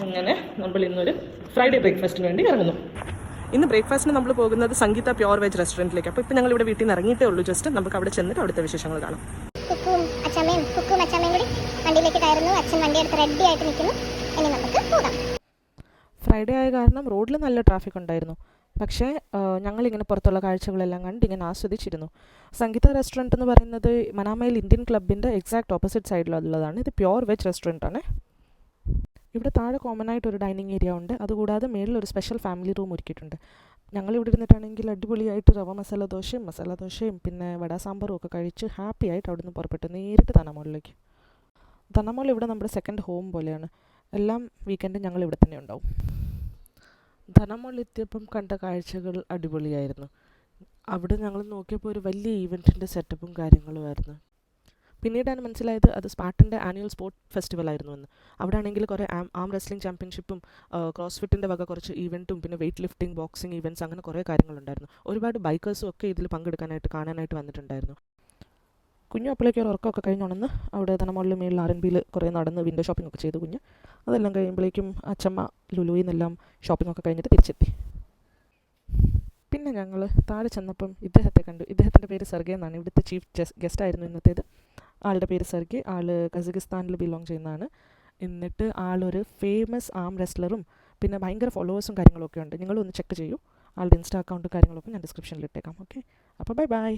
അങ്ങനെ നമ്മൾ ഇന്നൊരു ഫ്രൈഡേ ബ്രേക്ക്ഫാസ്റ്റിന് വേണ്ടി ഇറങ്ങുന്നു. ഇന്ന് ബ്രേക്ക്ഫാസ്റ്റിന് നമ്മൾ പോകുന്നത് സംഗീത പ്യോർ വെജ് റെസ്റ്റോറൻറ്റിലേക്ക്. അപ്പോൾ ഇപ്പോൾ ഞങ്ങൾ ഇവിടെ വീട്ടിൽ നിന്ന് ഇറങ്ങിയിട്ടേ ഉള്ളൂ. ജസ്റ്റ് നമുക്ക് അവിടെ ചെന്നിട്ട് അവിടുത്തെ വിശേഷങ്ങൾ കാണാം. കുക്കും അച്ഛമ്മയും കൂടി വണ്ടിയിലേക്ക് കയറുന്നു. അച്ഛൻ വണ്ടി എടുത്ത് റെഡി ആയിട്ട് നിൽക്കുന്നു. ഇനി നമുക്ക് പോകാം. ഫ്രൈഡേ ആയ കാരണം റോഡിൽ നല്ല ട്രാഫിക് ഉണ്ടായിരുന്നു. പക്ഷേ ഞങ്ങളിങ്ങനെ പുറത്തുള്ള കാഴ്ചകളെല്ലാം കണ്ട് ഇങ്ങനെ ആസ്വദിച്ചിരുന്നു. സംഗീത റെസ്റ്റോറൻറ്റ് എന്ന് പറയുന്നത് മനാമയിൽ ഇന്ത്യൻ ക്ലബിൻ്റെ എക്സാക്ട് ഓപ്പോസിറ്റ് സൈഡിലുള്ളതാണ്. ഇത് പ്യോർ വെജ് റെസ്റ്റോറൻ്റ് ആണ്. ഇവിടെ താഴെ കോമൺ ആയിട്ട് ഒരു ഡൈനിങ് ഏരിയ ഉണ്ട്. അതുകൂടാതെ മേളിൽ ഒരു സ്പെഷ്യൽ ഫാമിലി റൂം ഒരുക്കിയിട്ടുണ്ട്. ഞങ്ങളിവിടെ ഇരുന്നിട്ടാണെങ്കിൽ അടിപൊളിയായിട്ട് റവ മസാല ദോശയും പിന്നെ വട സാമ്പാറും ഒക്കെ കഴിച്ച് ഹാപ്പി ആയിട്ട് അവിടെ നിന്ന് പുറപ്പെട്ടു നേരിട്ട് തനമോളിലേക്ക്. തനമോൾ ഇവിടെ നമ്മുടെ സെക്കൻഡ് ഹോം പോലെയാണ്. എല്ലാം വീക്കെൻഡും ഞങ്ങൾ ഇവിടെ തന്നെ ഉണ്ടാവും. ധനമോൾ എത്തിയപ്പം കണ്ട കാഴ്ചകൾ അടിപൊളിയായിരുന്നു. അവിടെ ഞങ്ങൾ നോക്കിയപ്പോൾ ഒരു വലിയ ഈവൻറ്റിൻ്റെ സെറ്റപ്പും കാര്യങ്ങളുമായിരുന്നു. പിന്നീടാണ് മനസ്സിലായത് അത് സ്പാർട്ടൻ്റെ ആനുവൽ സ്പോർട്ട് ഫെസ്റ്റിവൽ ആയിരുന്നു എന്ന്. അവിടെ ആണെങ്കിൽ കുറേ ആം റെസ്ലിംഗ് ചാമ്പ്യൻഷിപ്പും ക്രോസ്ഫിറ്റിൻ്റെ വക കുറച്ച് ഈവൻറ്റും പിന്നെ വെയിറ്റ് ലിഫ്റ്റിംഗ് ബോക്സിംഗ് ഈവൻറ്റ്സ് അങ്ങനെ കുറേ കാര്യങ്ങളുണ്ടായിരുന്നു. ഒരുപാട് ബൈക്കേഴ്സും ഒക്കെ ഇതിൽ കാണാനായിട്ട് വന്നിട്ടുണ്ടായിരുന്നു. കുഞ്ഞു അപ്പോഴേക്ക് ഒരു ഉറക്കമൊക്കെ കഴിഞ്ഞുണന്ന് അവിടെ തനമോളിൽ മേളിൽ R&Bയിൽ കുറേ നടന്ന് വിൻഡോ ഷോപ്പിംഗ് ഒക്കെ ചെയ്തു കുഞ്ഞ്. അതെല്ലാം കഴിയുമ്പോഴേക്കും അച്ചമ്മ ലുലുവിൽ നിന്നെല്ലാം ഷോപ്പിംഗ് ഒക്കെ കഴിഞ്ഞിട്ട് തിരിച്ചെത്തി. പിന്നെ ഞങ്ങൾ താഴെ ചെന്നപ്പം ഇദ്ദേഹത്തെ കണ്ടു. ഇദ്ദേഹത്തിൻ്റെ പേര് സെർഗെ എന്നാണ്. ഇവിടുത്തെ ചീഫ് ഗസ്റ്റ് ആയിരുന്നു ഇന്നത്തേത്. ആളുടെ പേര് സെർഗെ. ആൾ കസക്കിസ്ഥാനിൽ ബിലോങ് ചെയ്യുന്നതാണ്. എന്നിട്ട് ആളൊരു ഫേമസ് ആം റെസ്ലറും പിന്നെ ഭയങ്കര ഫോളോവേഴ്സും കാര്യങ്ങളൊക്കെ ഉണ്ട്. നിങ്ങളൊന്ന് ചെക്ക് ചെയ്യൂ. ആളുടെ ഇൻസ്റ്റാ അക്കൗണ്ടും കാര്യങ്ങളൊക്കെ ഞാൻ ഡിസ്ക്രിപ്ഷനിൽ ഇട്ടേക്കാം. ഓക്കെ, അപ്പോൾ ബൈ.